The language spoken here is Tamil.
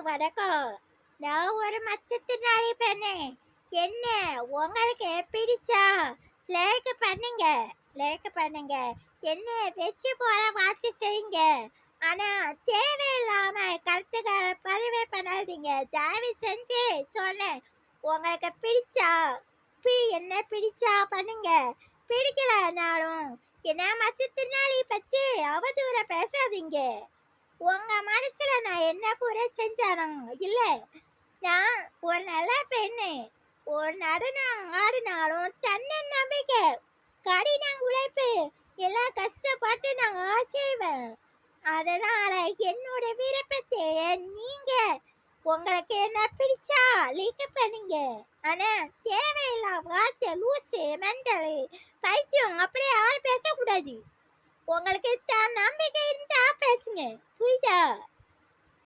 வணக்கம். நான் ஒரு மச்சத்தினாலே பெண்ணே. என்ன உங்களுக்கு பிடிச்சா லைக் பண்ணுங்க, லைக் பண்ணுங்க. என்ன வச்சு போற வாட்சி செய்யுங்க. ஆனா தேவையில்லாம கருத்துக்களை பதிவே பண்ணாதீங்க. தயவு செஞ்சு சொன்னேன். உங்களுக்கு பிடிச்சா என்ன பிடிச்சா பண்ணுங்க, பிடிக்கலனாலும் என்ன மச்சத்தினாலே பற்றி அவதூற பேசாதீங்க. உங்க மனசுல நான் என்ன குறை செஞ்சாலும் இல்ல. நான் ஒரு நல்ல பெண்ணு. ஒரு நடனம் ஆடினாலும் தன்னம்பிக்கை, கடின உழைப்பு எல்லாம் கஷ்டப்பட்டு நான் செய்வேன். அதனால என்னோட விருப்பத்தை நீங்க உங்களுக்கு என்ன பிடிச்சா லைக் பண்ணுங்க. ஆனா தேவையில்லாம வார்த்தை லூசு மெண்டல் பைத்தியம் அப்படியே யாரும் பேசக்கூடாது. உங்களுக்கு தான் நம்பிக்கை இருந்தா பேசுங்க, புரியுதா?